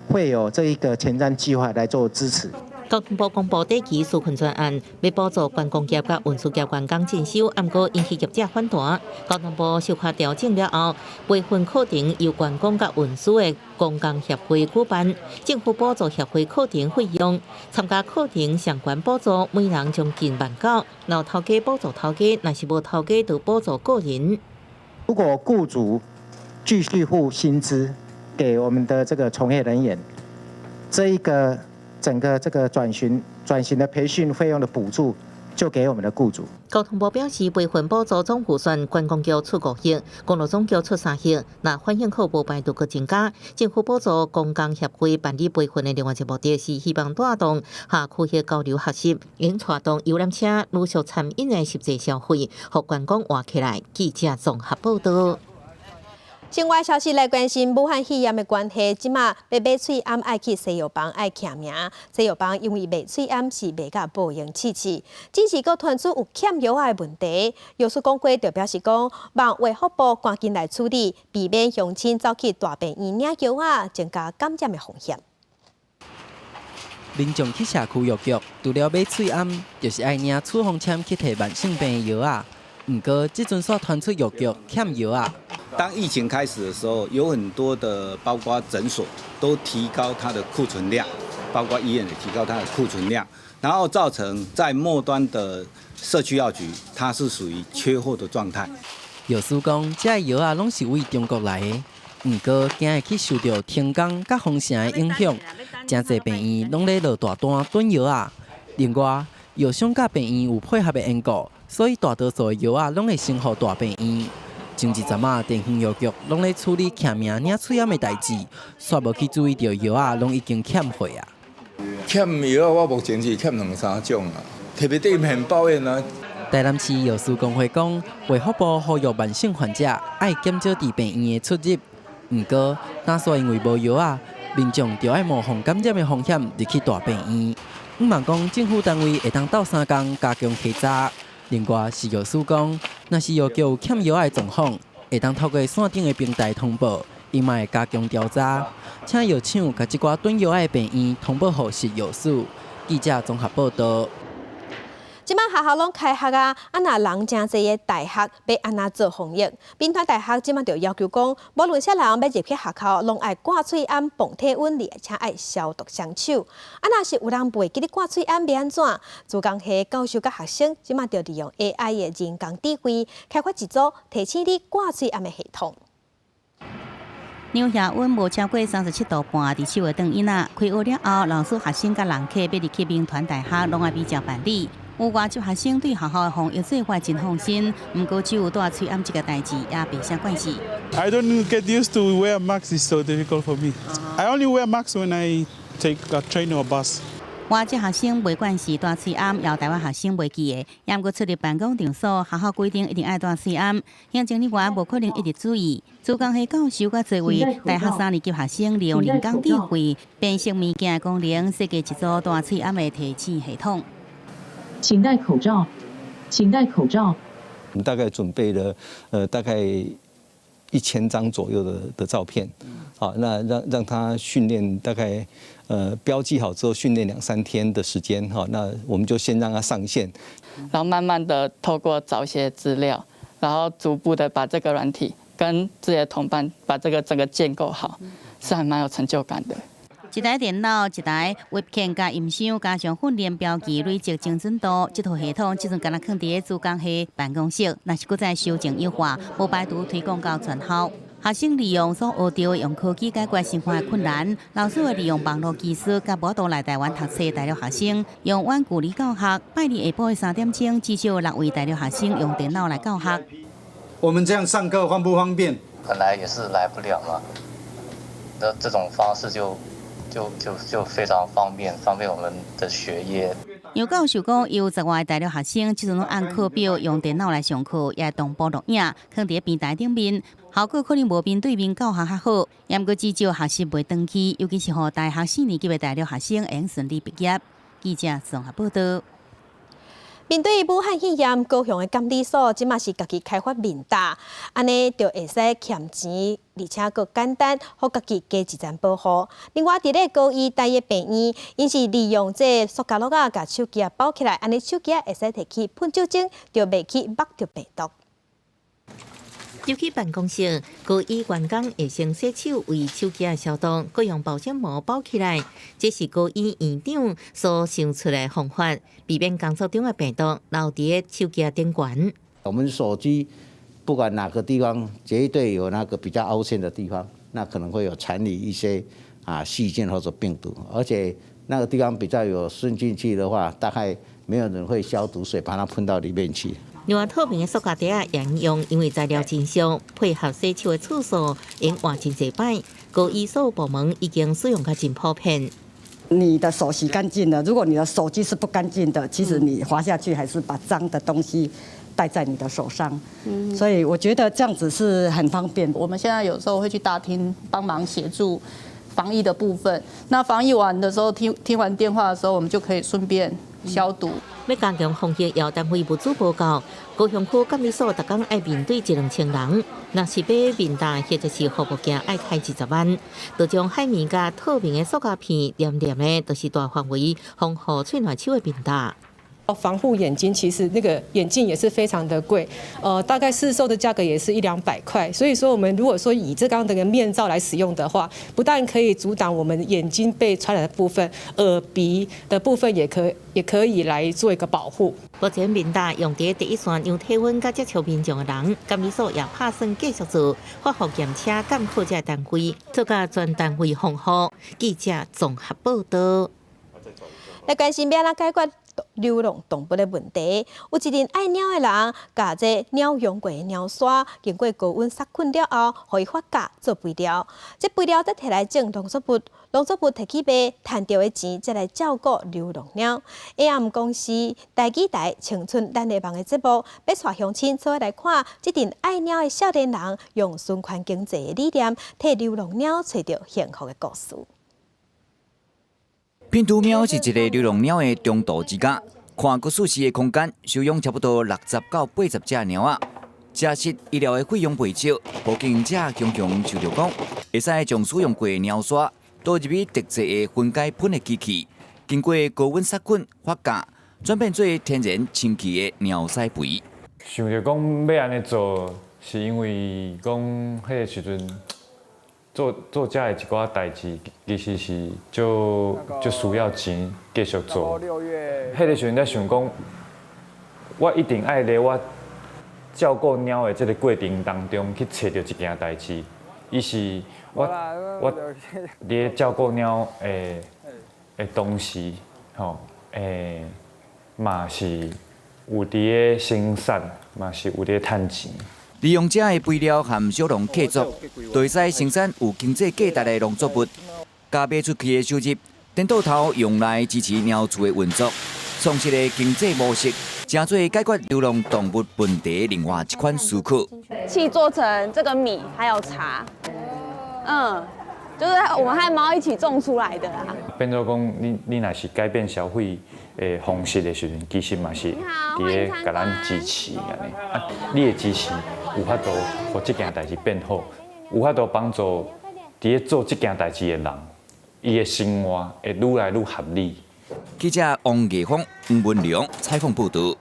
会有这一个前瞻计划来做支持。交通部公布第期纾困专案，要补助观光业甲运输业员工进修，不过引起业者反弹。交通部小可调整了后，培训课程由观光甲运输的公共协会举办，政府补助协会课程费用，参加课程相关补助每人将近19000，有头家补助头家，若是无头家就补助个人。如果雇主继续付薪资给我们的这个从业人员，这一个整个这个转型的培训费用的补助就给我们的雇主。交通部表示，培训补助总预算观光局出5亿，公路总局出3亿。那反映口无排除个增加，政府补助公共协会办理培训的另外一个目的是希望带动下区的交流学习，并带动游览车陆续参与的实际消费，和观光活起来。记者综合报道。境外消息来关心武汉肺炎的关系，即马要买喙암爱去西药房爱徛名，西药房因为卖喙암是卖甲保用试试，只是佫传出有欠药的问题。药师公会就表示讲，望卫福部赶紧来处理，避免乡亲走去大病院领药增加感染的风险。民众去社区药局，除了买喙암，就是爱领处方签去摕慢性病的药啊。不过，这阵所传出药局欠药啊。当疫情开始的时候，有很多的包括诊所都提高它的库存量，包括医院也提高它的库存量，然后造成在末端的社区药局，它是属于缺货的状态。药师讲，这药啊，拢是为中国来的，不过惊会去受到停工甲封城的影响，真侪病院拢咧落大单囤药啊。另外，药商甲病院有配合的缘故，所以大多数的药啊，拢会先予大病院。前一阵啊，地方药局拢咧处理徛名领喙암的代志，煞无去注意到药啊，拢已经欠货啊。欠药我目前是欠2-3种啊，特别对面抱怨啊。台南市药师公会讲，卫福部呼吁慢性患者爱减少伫病院的出入。不过，若说因为无药啊，民众就爱冒防感染的风险入去大病院。毋茫讲政府单位会当斗3工加强稽查。另外，是药师讲，若是药局有欠药的状况，会当透过线顶的平台通报，伊嘛会加强调查，请药厂甲即寡囤药的病院通报互实药师。记者综合报道。即马学校拢开学啊，若人真侪的大学要安怎做防疫？兵团大学即马就要求讲，无论啥人要入去学校，拢爱挂喙암、磅体温，而且爱消毒双手。若是有人袂记得挂喙암，要安怎？自工系教授甲学生即马就利用 AI 的人工智慧，开发一组提醒你挂喙암的系统。让下温无超过37度半，伫7月份以内开学了后，老师、学生甲人客要入去兵团大学，拢爱比照办理。有外籍学生对学校的防疫做法真放心，不过只有戴喙암这个代志也袂啥关系。I don't get used to wear mask. It's so difficult for me. I only wear mask when I take a train or bus. 外籍学生袂管是戴喙암，也台湾学生袂记的，也毋过出入办公场所，学校规定一定爱戴喙암，行政人员无可能一直注意。自工系教授甲座位大学3年级学生利用人工智慧辨识物件的功能，设计一组戴喙암的提醒系统。请戴口罩，请戴口罩。我们大概准备了大概1000张左右的照片，好，那让他训练大概标记好之后训练2-3天的时间，好，那我们就先让他上线，然后慢慢的透过找一些资料，然后逐步的把这个软体跟自己的同伴把这个整个建构好，是还蛮有成就感的。一台电脑，一台 webcam 加音箱，加上训练标记累积精准度，这套系统即阵敢若放伫自工系办公室，若是搁再修正优化，无排除推广到全校。学生利用所学到用科技解决生活的困难，老师会利用网络技术，甲无倒来台湾读册的大陆学生，用远距离教学。拜日下晡3点钟，至少6位大陆学生用电脑来教学。我们这样上课方不方便？本来也是来不了嘛，那这种方式就非常方便我们的学业。杨教授讲，有10外大陆学生，即阵拢按课表用电脑来上课，也同步录影，放伫平台顶面，效果可能无面对面教学较好。也毋过至少学习袂长期，尤其是互大学4年级的大陆学生会顺利毕业。记者综合报道。面对武汉肺炎，高雄的监理所即马是家己开发面搭，安尼就会使欠钱，而且佫简单，互家己加一层保护。另外，伫咧高医大的病院，因是利用这塑胶袋甲手机包起来，安尼手机会使摕去喷酒精，就袂去目着病毒。入去办公室，高医员工会先洗手，为手机消毒，佮用保鲜膜包起来。这是高医院长所想出来的方法，避免工作中的病毒留伫手机顶悬。我们手机不管哪个地方结队有那个比较凹陷的地方，那可能会有残留一些细菌或者病毒，而且那个地方比较有渗进去的话，大概没有人会消毒水把它喷到里面去。另外，透明的塑胶袋也应用，因为材料真俗，配合洗手的次数，用换真侪摆。高医所部门已经使用较真普遍。你的手洗干净了，如果你的手机是不干净的，其实你滑下去还是把脏的东西带在你的手上。所以我觉得这样子是很方便。我们现在有时候会去大厅帮忙协助防疫的部分。那防疫完的时候，听完电话的时候，我们就可以顺便消毒。要加强防疫，要单位物资报告。高雄区监理所逐工爱面对1-2000人，若是要面大或者是服务件爱开20万，就将海绵甲透明的塑胶片黏黏的，都是大范围防护喙暖手的面大。防护眼睛，其实那个眼镜也是非常的贵，大概市售的价格也是100-200块。所以说，我们如果说以这刚的面罩来使用的话，不但可以阻挡我们眼睛被传染的部分，耳鼻的部分也可以来做一个保护。目前面大用在第一线用体温甲接触民众的人，监理所也打算继续做发护检测监考这单位，做甲全单位防护。记者综合报道。来关心要怎解决流浪动物的问题，有一群爱鸟的人，把这鸟用过的鸟砂经过高温杀菌了后，可以发酵做肥料。这肥料再摕来种农作物，农作物摕去卖，赚到的钱再来照顾流浪鸟。AM 公司台记台青春咱的梦的节目，要带乡亲做来看，这群爱鸟的少年人用循环经济的理念，替流浪鸟找到幸福的故事。品图喵是一个流浪鸟的中度之家，看过舒适的空间，收容差不多60到80只鸟仔。食食医疗的费用袂少，保健者常常想着讲，会使将使用过的鸟砂倒入去特制的分解喷的机器，经过高温杀菌发酵，转变做天然清气的鸟屎肥。想着讲要安尼做，是因为讲迄个时阵。做这的一寡代志，其实是就需要钱继续做。迄个时阵在想讲，我一定爱在我照顾鸟的这个过程当中去找到一件代志，伊是我伫照顾鸟的同时，嘛是有伫生产，嘛是有伫趁钱。利用这的肥料和小农合作，就会使生产有经济价值的农作物，加卖出去的收入，颠倒头用来支持鸟厝的运作，创新的经济模式，正做解决流浪动物问题另外一款思考。气做成这个米还有茶，就是我们和猫一起种出来的啦。变做讲，你若是改变消费的方式的时阵，其实嘛是伫咧甲咱支持安尼。你的支持有法度，互这件代志变好，有法度帮助伫咧做这件代志的人，伊的生活会愈来愈合理。记者王艺峰、吴文良采访报道。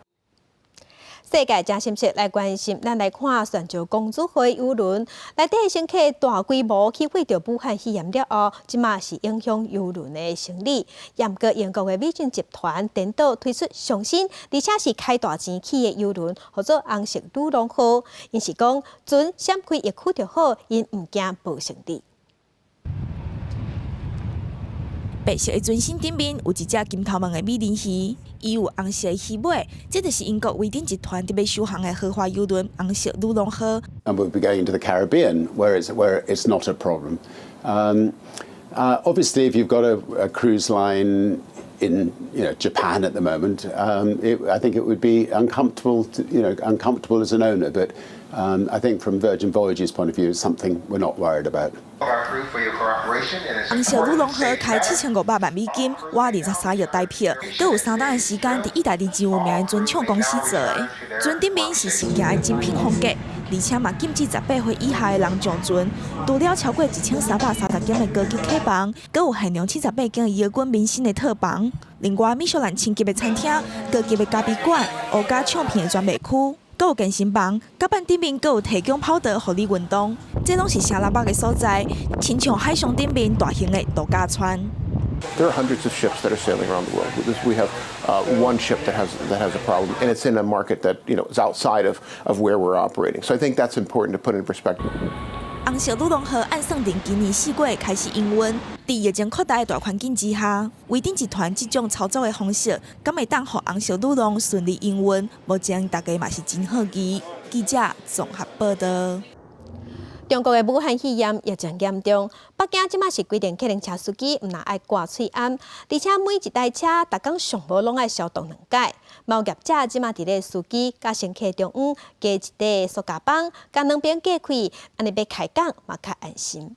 世界真心切来关心，咱来看全球公主号邮轮内底乘客大规模去会着武汉肺炎了后，即马是影响邮轮的生理。严格英国的美军集团颠倒推出上新，而且是开大钱起的邮轮，叫做红色女郎号。因是讲船闪开一区就好，因唔惊无胜利。白色的船身顶面有一只金头毛的美人鱼，伊有红色的鱼尾，这就是英国威丁集团特别首航的豪华邮轮红色女郎号。And we'll be going to the Caribbean, where it's not a problem. Obviously, if you've got a cruise line in Japan at the moment, I think it would be uncomfortable as an owner. But I think from Virgin Voyages' point of view, it's something we're not worried about. 红色女郎号开7500万美金，我23亿台票，佮有3档的时间伫意大利真有名的船厂公司做的。船顶面是新型的精品风格，而且嘛禁止18岁以下的人上船。除了超过1330间的高级客房，佮有限量78间的摇滚明星的套房。另外，米雪兰星级的餐厅、高级的咖啡馆、欧加唱片的专卖区。阁有健身房，甲板顶面阁有提供跑道，互你运动。这拢是城南北的所在，亲像海上顶面大型的度假村。There are hundreds of ships that are sailing around the world. We have one ship that has a problem, and it's in a market that is outside of where we're operating. So I think that's important to put in perspective. 红烧女郎号按算定今年4月开始营运，在疫情扩大的大环境之下，威鼎集团这种操作的方式，敢会当让红烧女郎顺利营运？目前大家嘛是真好奇。记者综合报道。中国的武汉肺炎疫情严重，北京即马是规定客运车司机唔拿爱挂喙罨，而且每一台车逐工上无拢爱消毒2摆。贸业者即马伫咧司机甲乘客中央加一块塑胶棒，甲两边隔开，安尼要开港嘛较安心。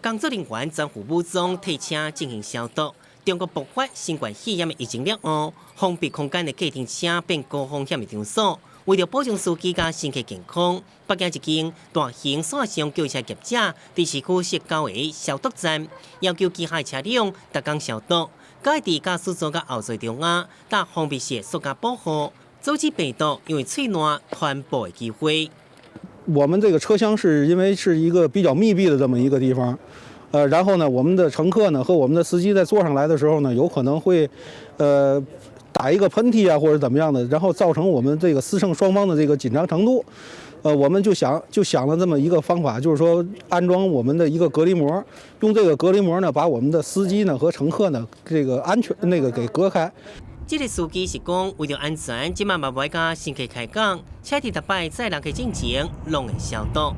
工作人员全副武装替车进行消毒。中国爆发新冠肺炎的疫情了后，封闭空间的计程车变高风险的场所。为了保障司机甲乘客健康，北京一间大型线上轿车业者伫市区设交的消毒站，要求旗下车辆逐工消毒，该伫驾驶座甲后座中央搭封闭式塑胶保护，阻止病毒因为喙烂传播的机会。我们这个车厢是因为是一个比较密闭的这么一个地方，然后呢，我们的乘客呢和我们的司机在坐上来的时候呢，有可能会，打一个喷嚏啊，或者怎么样的，然后造成我们这个司乘双方的这个紧张程度，我们就想了这么一个方法，就是说安装我们的一个隔离膜，用这个隔离膜呢，把我们的司机呢和乘客呢这个安全给隔开。这个司机是讲为了安全，即马嘛袂甲乘客开港，车伫逐摆载人客进前拢会消毒。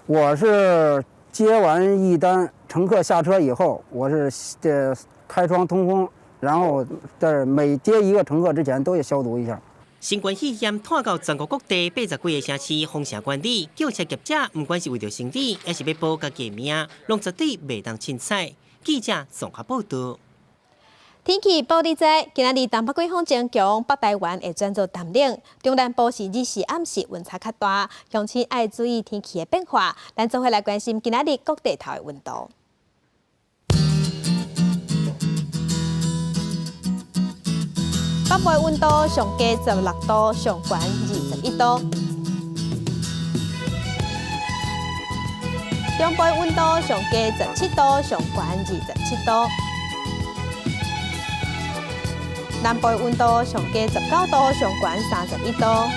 我是接完一单乘客下车以后，我是开窗通风。然后在每接一个乘客之前都要消毒一下。新冠肺炎拖到全国各地80几个城市封城管理，轿车业者不管是为了生意，还是要保家己命，拢绝对袂当凊彩。记者综合报道。天气报你知，今仔日东北季风增强，北台湾会转做淡冷，中南部是日时暗时温差较大，乡亲爱注意天气的变化。咱做伙来关心今仔日各地头的温度。北部温度上加16度，上悬21度；中部温度上加17度，上悬27度；南部温度上加19度，上悬31度；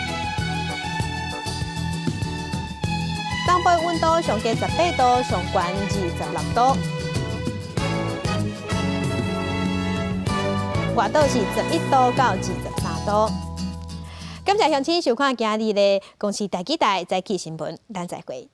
东部温度上加18度，上悬26度。外岛是11度到23度。感谢乡亲收看今日的公视台记台早起新闻，咱再会。